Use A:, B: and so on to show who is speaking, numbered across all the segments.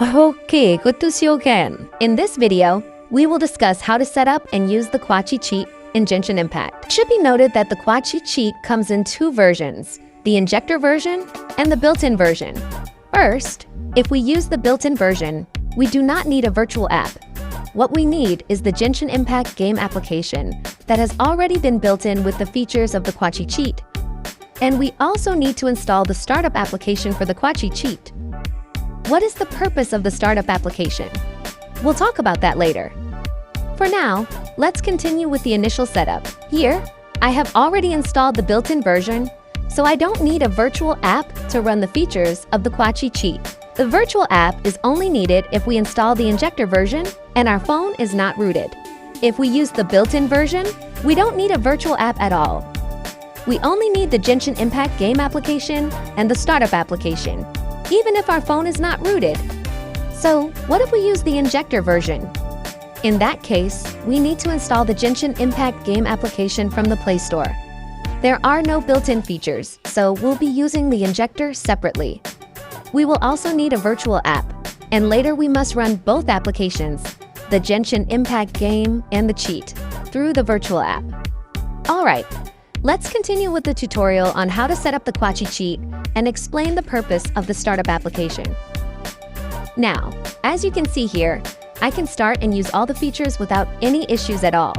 A: Okay, good to see you again. In this video, we will discuss how to set up and use the Kwachi cheat in Genshin Impact. It should be noted that the Kwachi cheat comes in two versions, the Injector version and the built-in version. First, if we use the built-in version, we do not need a virtual app. What we need is the Genshin Impact game application that has already been built in with the features of the Kwachi cheat. And we also need to install the startup application for the Kwachi cheat. What is the purpose of the startup application? We'll talk about that later. For now, let's continue with the initial setup. Here, I have already installed the built-in version, so I don't need a virtual app to run the features of the Kwachi cheat. The virtual app is only needed if we install the Injector version and our phone is not rooted. If we use the built-in version, we don't need a virtual app at all. We only need the Genshin Impact game application and the startup application, even if our phone is not rooted. So, what if we use the Injector version? In that case, we need to install the Genshin Impact game application from the Play Store. There are no built-in features, so we'll be using the Injector separately. We will also need a virtual app, and later we must run both applications, the Genshin Impact game and the cheat, through the virtual app. Alright, let's continue with the tutorial on how to set up the Kwachi cheat and explain the purpose of the startup application. Now, as you can see here, I can start and use all the features without any issues at all.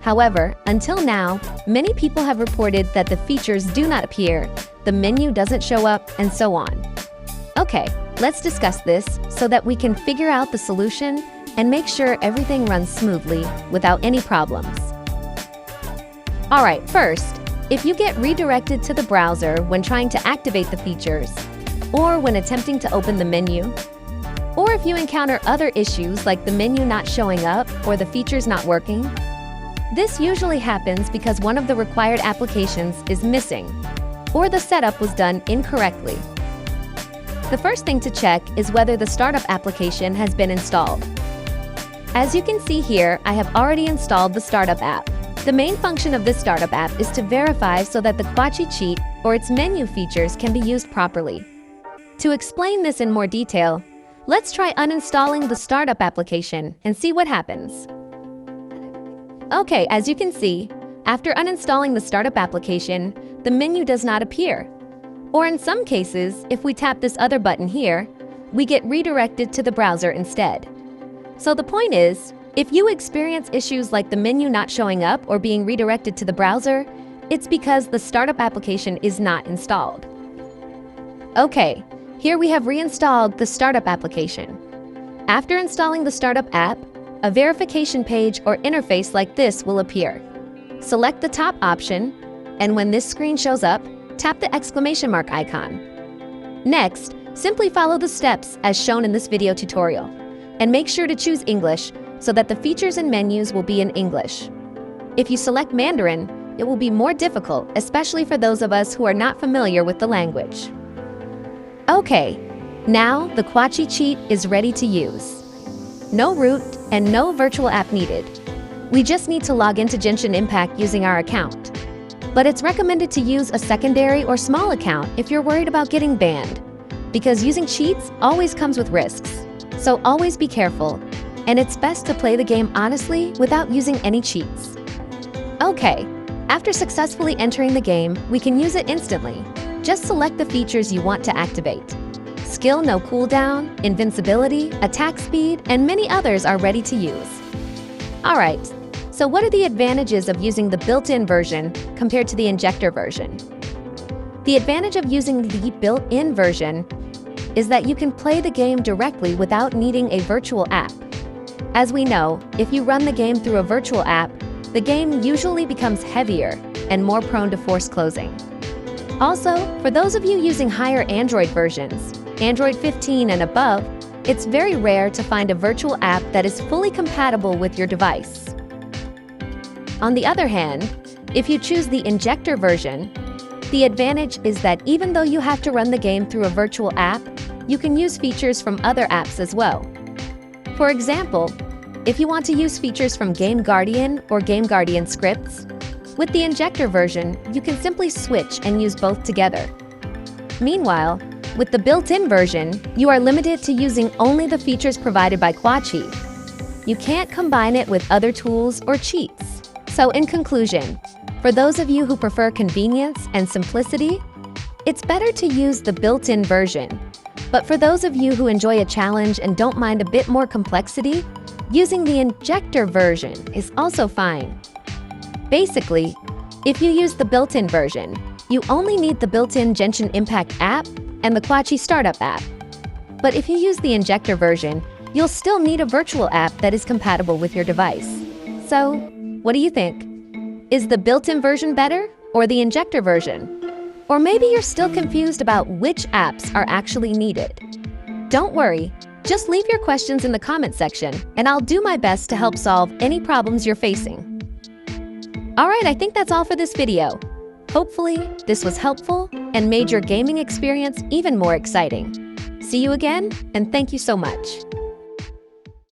A: However, until now, many people have reported that the features do not appear, the menu doesn't show up, and so on. Okay, let's discuss this so that we can figure out the solution and make sure everything runs smoothly without any problems. Alright, first, if you get redirected to the browser when trying to activate the features, or when attempting to open the menu, or if you encounter other issues like the menu not showing up or the features not working, this usually happens because one of the required applications is missing, or the setup was done incorrectly. The first thing to check is whether the startup application has been installed. As you can see here, I have already installed the startup app. The main function of this startup app is to verify so that the Kwachi cheat or its menu features can be used properly. To explain this in more detail, let's try uninstalling the startup application and see what happens. Okay, as you can see, after uninstalling the startup application, the menu does not appear. Or in some cases, if we tap this other button here, we get redirected to the browser instead. So the point is, if you experience issues like the menu not showing up or being redirected to the browser, it's because the startup application is not installed. Okay, here we have reinstalled the startup application. After installing the startup app, a verification page or interface like this will appear. Select the top option, and when this screen shows up, tap the exclamation mark icon. Next, simply follow the steps as shown in this video tutorial, and make sure to choose English so that the features and menus will be in English. If you select Mandarin, it will be more difficult, especially for those of us who are not familiar with the language. Okay, now the Kwachi cheat is ready to use. No root and no virtual app needed. We just need to log into Genshin Impact using our account. But it's recommended to use a secondary or small account if you're worried about getting banned, because using cheats always comes with risks. So always be careful, and it's best to play the game honestly without using any cheats. Okay, after successfully entering the game, we can use it instantly. Just select the features you want to activate. Skill no cooldown, invincibility, attack speed, and many others are ready to use. Alright, so what are the advantages of using the built-in version compared to the Injector version? The advantage of using the built-in version is that you can play the game directly without needing a virtual app. As we know, if you run the game through a virtual app, the game usually becomes heavier and more prone to force closing. Also, for those of you using higher Android versions, Android 15 and above, it's very rare to find a virtual app that is fully compatible with your device. On the other hand, if you choose the Injector version, the advantage is that even though you have to run the game through a virtual app, you can use features from other apps as well. For example, if you want to use features from Game Guardian or Game Guardian scripts, with the Injector version, you can simply switch and use both together. Meanwhile, With the built-in version, you are limited to using only the features provided by Kwachi. You can't combine it with other tools or cheats. So in conclusion, for those of you who prefer convenience and simplicity, it's better to use the built-in version. But for those of you who enjoy a challenge and don't mind a bit more complexity, using the Injector version is also fine. Basically, if you use the built-in version, you only need the built-in Genshin Impact app and the Kwachi startup app. But if you use the Injector version, you'll still need a virtual app that is compatible with your device. So, what do you think? Is the built-in version better or the Injector version? Or maybe you're still confused about which apps are actually needed. Don't worry, just leave your questions in the comment section and I'll do my best to help solve any problems you're facing. Alright, I think that's all for this video. Hopefully, this was helpful and made your gaming experience even more exciting. See you again, and thank you so much.